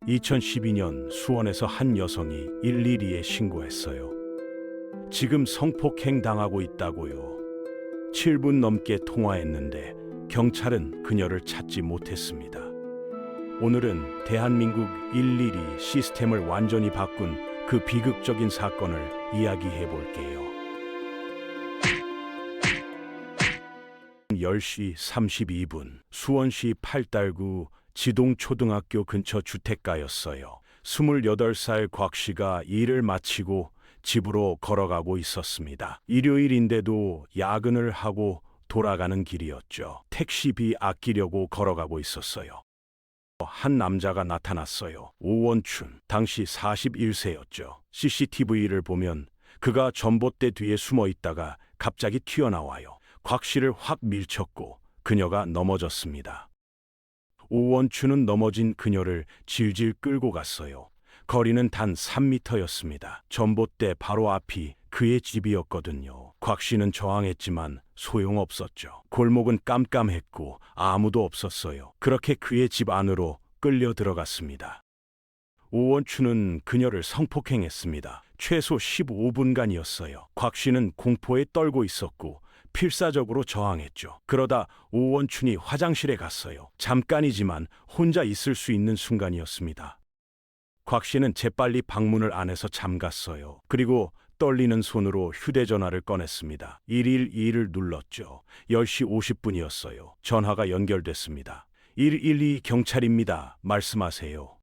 2012년 수원에서 한 여성이 112에 신고했어요. 지금 성폭행 당하고 있다고요. 7분 넘게 통화했는데 경찰은 그녀를 찾지 못했습니다. 오늘은 대한민국 112 시스템을 완전히 바꾼 그 비극적인 사건을 이야기해 볼게요. 10시 32분 수원시 팔달구 지동초등학교 근처 주택가였어요. 28살 곽 씨가 일을 마치고 집으로 걸어가고 있었습니다. 일요일인데도 야근을 하고 돌아가는 길이었죠. 택시비 아끼려고 걸어가고 있었어요. 한 남자가 나타났어요. 오원춘, 당시 41세였죠. CCTV를 보면 그가 전봇대 뒤에 숨어 있다가 갑자기 튀어나와요. 곽 씨를 확 밀쳤고 그녀가 넘어졌습니다. 오원춘은 넘어진 그녀를 질질 끌고 갔어요. 거리는 단 3미터였습니다. 전봇대 바로 앞이 그의 집이었거든요. 곽 씨는 저항했지만 소용없었죠. 골목은 깜깜했고 아무도 없었어요. 그렇게 그의 집 안으로 끌려 들어갔습니다. 오원춘은 그녀를 성폭행했습니다. 최소 15분간이었어요. 곽 씨는 공포에 떨고 있었고 필사적으로 저항했죠. 그러다 오원춘이 화장실에 갔어요. 잠깐이지만 혼자 있을 수 있는 순간이었습니다. 곽 씨는 재빨리 방문을 안에서 잠갔어요. 그리고 떨리는 손으로 휴대전화를 꺼냈습니다. 112를 눌렀죠. 10시 50분이었어요. 전화가 연결됐습니다. 112 경찰입니다. 말씀하세요.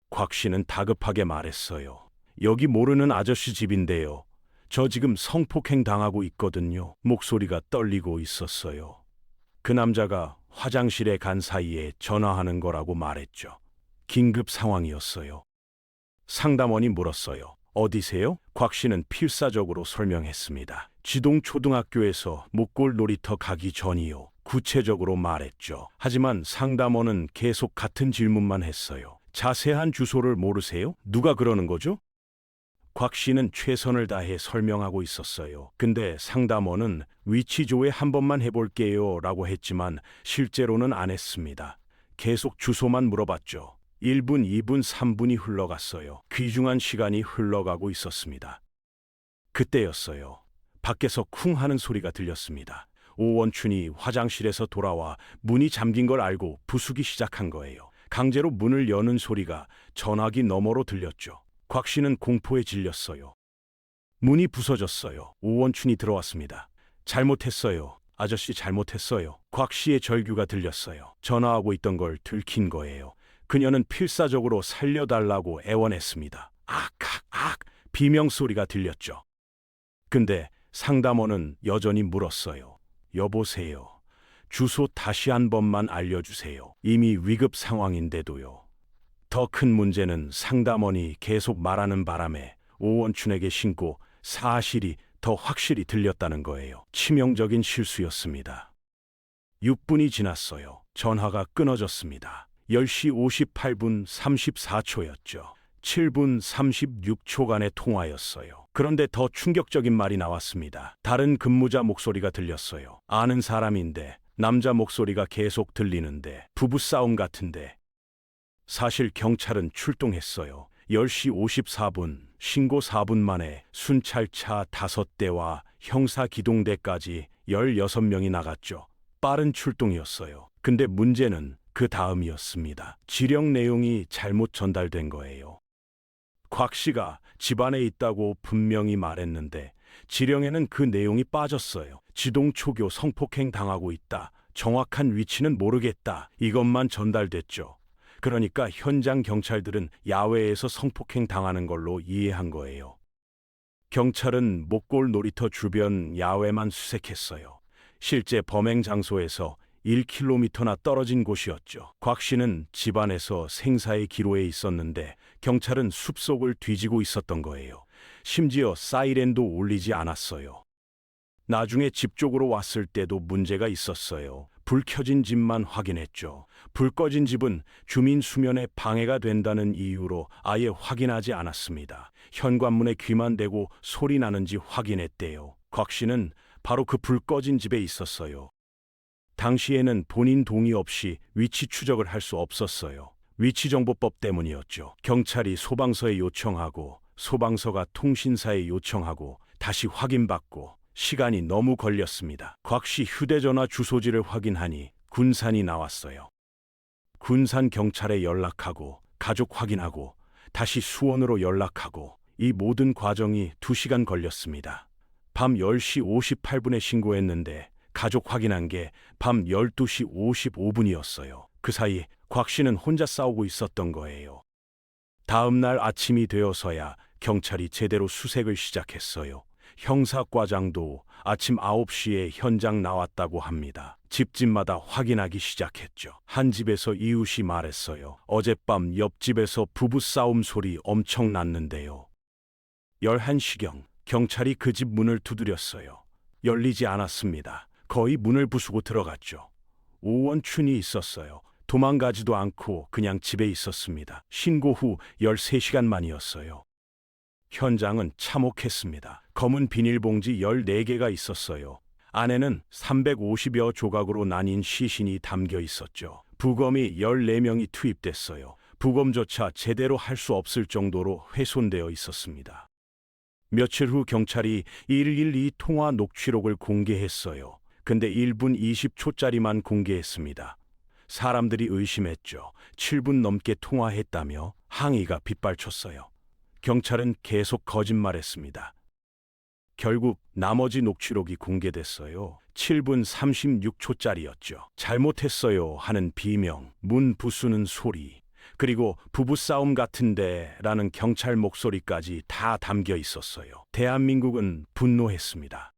곽 씨는 다급하게 말했어요. 여기 모르는 아저씨 집인데요. 저 지금 성폭행 당하고 있거든요. 목소리가 떨리고 있었어요. 그 남자가 화장실에 간 사이에 전화하는 거라고 말했죠. 긴급 상황이었어요. 상담원이 물었어요. 어디세요? 곽 씨는 필사적으로 설명했습니다. 지동초등학교에서 목골 놀이터 가기 전이요. 구체적으로 말했죠. 하지만 상담원은 계속 같은 질문만 했어요. 자세한 주소를 모르세요? 누가 그러는 거죠? 곽 씨는 최선을 다해 설명하고 있었어요. 근데 상담원은 위치 조회 한 번만 해볼게요 라고 했지만 실제로는 안 했습니다. 계속 주소만 물어봤죠. 1분, 2분, 3분이 흘러갔어요. 귀중한 시간이 흘러가고 있었습니다. 그때였어요. 밖에서 쿵 하는 소리가 들렸습니다. 오원춘이 화장실에서 돌아와 문이 잠긴 걸 알고 부수기 시작한 거예요. 강제로 문을 여는 소리가 전화기 너머로 들렸죠. 곽 씨는 공포에 질렸어요. 문이 부서졌어요. 오원춘이 들어왔습니다. 잘못했어요. 아저씨 잘못했어요. 곽 씨의 절규가 들렸어요. 전화하고 있던 걸 들킨 거예요. 그녀는 필사적으로 살려달라고 애원했습니다. 악, 비명소리가 들렸죠. 근데 상담원은 여전히 물었어요. 여보세요. 주소 다시 한 번만 알려주세요. 이미 위급 상황인데도요. 더 큰 문제는 상담원이 계속 말하는 바람에 오원춘에게 신고 사실이 더 확실히 들렸다는 거예요. 치명적인 실수였습니다. 6분이 지났어요. 전화가 끊어졌습니다. 10시 58분 34초였죠. 7분 36초간의 통화였어요. 그런데 더 충격적인 말이 나왔습니다. 다른 근무자 목소리가 들렸어요. 아는 사람인데 남자 목소리가 계속 들리는데 부부싸움 같은데. 사실 경찰은 출동했어요. 10시 54분, 신고 4분 만에 순찰차 5대와 형사기동대까지 16명이 나갔죠. 빠른 출동이었어요. 근데 문제는 그 다음이었습니다. 지령 내용이 잘못 전달된 거예요. 곽 씨가 집안에 있다고 분명히 말했는데 지령에는 그 내용이 빠졌어요. 지동초교 성폭행 당하고 있다. 정확한 위치는 모르겠다. 이것만 전달됐죠. 그러니까 현장 경찰들은 야외에서 성폭행 당하는 걸로 이해한 거예요. 경찰은 목골 놀이터 주변 야외만 수색했어요. 실제 범행 장소에서 1km나 떨어진 곳이었죠. 곽 씨는 집안에서 생사의 기로에 있었는데 경찰은 숲속을 뒤지고 있었던 거예요. 심지어 사이렌도 울리지 않았어요. 나중에 집 쪽으로 왔을 때도 문제가 있었어요. 불 켜진 집만 확인했죠. 불 꺼진 집은 주민 수면에 방해가 된다는 이유로 아예 확인하지 않았습니다. 현관문에 귀만 대고 소리 나는지 확인했대요. 곽 씨는 바로 그 불 꺼진 집에 있었어요. 당시에는 본인 동의 없이 위치 추적을 할 수 없었어요. 위치정보법 때문이었죠. 경찰이 소방서에 요청하고 소방서가 통신사에 요청하고 다시 확인받고 시간이 너무 걸렸습니다. 곽 씨 휴대전화 주소지를 확인하니 군산이 나왔어요. 군산 경찰에 연락하고 가족 확인하고 다시 수원으로 연락하고 이 모든 과정이 2시간 걸렸습니다. 밤 10시 58분에 신고했는데 가족 확인한 게 밤 12시 55분이었어요. 그 사이 곽 씨는 혼자 싸우고 있었던 거예요. 다음 날 아침이 되어서야 경찰이 제대로 수색을 시작했어요. 형사과장도 아침 9시에 현장 나왔다고 합니다. 집집마다 확인하기 시작했죠. 한 집에서 이웃이 말했어요. 어젯밤 옆집에서 부부싸움 소리 엄청 났는데요. 11시경 경찰이 그 집 문을 두드렸어요. 열리지 않았습니다. 거의 문을 부수고 들어갔죠. 오원춘이 있었어요. 도망가지도 않고 그냥 집에 있었습니다. 신고 후 13시간 만이었어요. 현장은 참혹했습니다. 검은 비닐봉지 14개가 있었어요. 안에는 350여 조각으로 나뉜 시신이 담겨 있었죠. 부검이 14명이 투입됐어요. 부검조차 제대로 할 수 없을 정도로 훼손되어 있었습니다. 며칠 후 경찰이 112 통화 녹취록을 공개했어요. 근데 1분 20초짜리만 공개했습니다. 사람들이 의심했죠. 7분 넘게 통화했다며 항의가 빗발쳤어요. 경찰은 계속 거짓말했습니다. 결국 나머지 녹취록이 공개됐어요. 7분 36초짜리였죠. 잘못했어요 하는 비명, 문 부수는 소리, 그리고 부부싸움 같은데 라는 경찰 목소리까지 다 담겨 있었어요. 대한민국은 분노했습니다.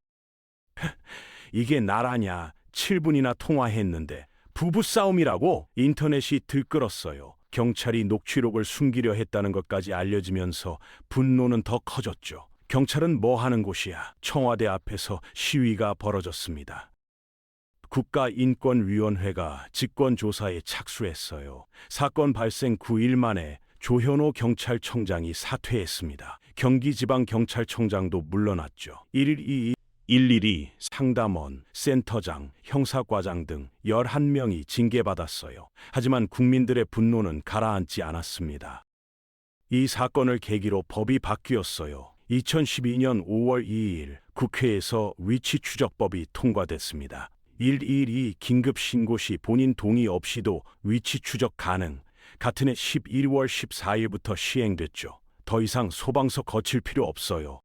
이게 나라냐? 7분이나 통화했는데 부부싸움이라고? 인터넷이 들끓었어요. 경찰이 녹취록을 숨기려 했다는 것까지 알려지면서 분노는 더 커졌죠. 경찰은 뭐 하는 곳이야? 청와대 앞에서 시위가 벌어졌습니다. 국가인권위원회가 직권조사에 착수했어요. 사건 발생 9일 만에 조현오 경찰청장이 사퇴했습니다. 경기지방경찰청장도 물러났죠. 112 상담원, 센터장, 형사과장 등 11명이 징계받았어요. 하지만 국민들의 분노는 가라앉지 않았습니다. 이 사건을 계기로 법이 바뀌었어요. 2012년 5월 2일 국회에서 위치추적법이 통과됐습니다. 112 긴급신고 시 본인 동의 없이도 위치추적 가능. 같은 해 11월 14일부터 시행됐죠. 더 이상 소방서 거칠 필요 없어요.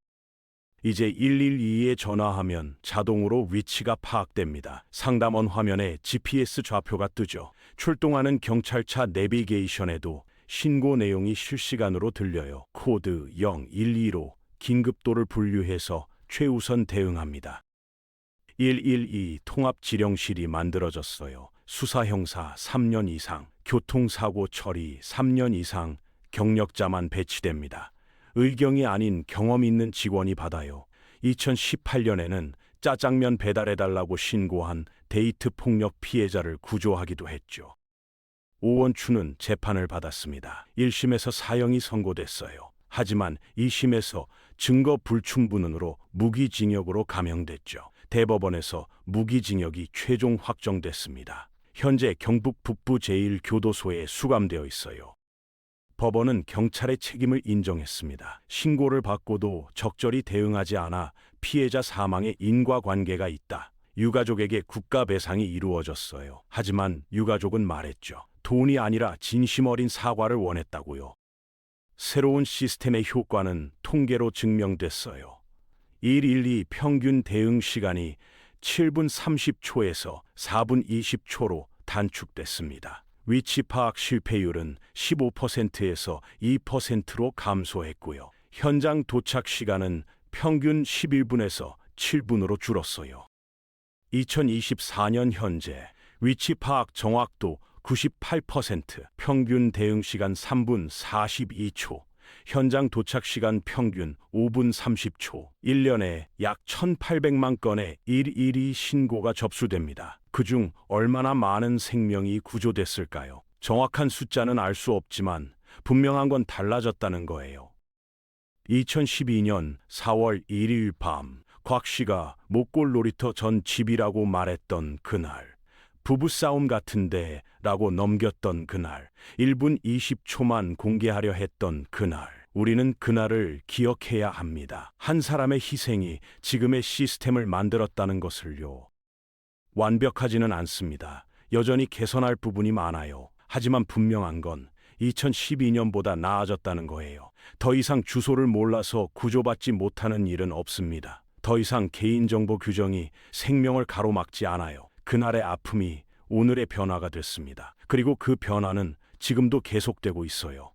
이제 112에 전화하면 자동으로 위치가 파악됩니다. 상담원 화면에 GPS 좌표가 뜨죠. 출동하는 경찰차 내비게이션에도 신고 내용이 실시간으로 들려요. 코드 012로 긴급도를 분류해서 최우선 대응합니다. 112 통합지령실이 만들어졌어요. 수사형사 3년 이상, 교통사고 처리 3년 이상 경력자만 배치됩니다. 의경이 아닌 경험 있는 직원이 받아요. 2018년에는 짜장면 배달해달라고 신고한 데이트 폭력 피해자를 구조하기도 했죠. 오원춘은 재판을 받았습니다. 1심에서 사형이 선고됐어요. 하지만 2심에서 증거 불충분으로 무기징역으로 감형됐죠. 대법원에서 무기징역이 최종 확정됐습니다. 현재 경북 북부 제1교도소에 수감되어 있어요. 법원은 경찰의 책임을 인정했습니다. 신고를 받고도 적절히 대응하지 않아 피해자 사망에 인과관계가 있다. 유가족에게 국가배상이 이루어졌어요. 하지만 유가족은 말했죠. 돈이 아니라 진심 어린 사과를 원했다고요. 새로운 시스템의 효과는 통계로 증명됐어요. 112 평균 대응 시간이 7분 30초에서 4분 20초로 단축됐습니다. 위치 파악 실패율은 15%에서 2%로 감소했고요. 현장 도착 시간은 평균 11분에서 7분으로 줄었어요. 2024년 현재 위치 파악 정확도 98%, 평균 대응 시간 3분 42초, 현장 도착 시간 평균 5분 30초, 1년에 약 1,800만 건의 112 신고가 접수됩니다. 그중 얼마나 많은 생명이 구조됐을까요? 정확한 숫자는 알 수 없지만 분명한 건 달라졌다는 거예요. 2012년 4월 1일 밤 곽 씨가 목골 놀이터 전 집이라고 말했던 그날, 부부싸움 같은데 라고 넘겼던 그날, 1분 20초만 공개하려 했던 그날, 우리는 그날을 기억해야 합니다. 한 사람의 희생이 지금의 시스템을 만들었다는 것을요. 완벽하지는 않습니다. 여전히 개선할 부분이 많아요. 하지만 분명한 건 2012년보다 나아졌다는 거예요. 더 이상 주소를 몰라서 구조받지 못하는 일은 없습니다. 더 이상 개인정보 규정이 생명을 가로막지 않아요. 그날의 아픔이 오늘의 변화가 됐습니다. 그리고 그 변화는 지금도 계속되고 있어요.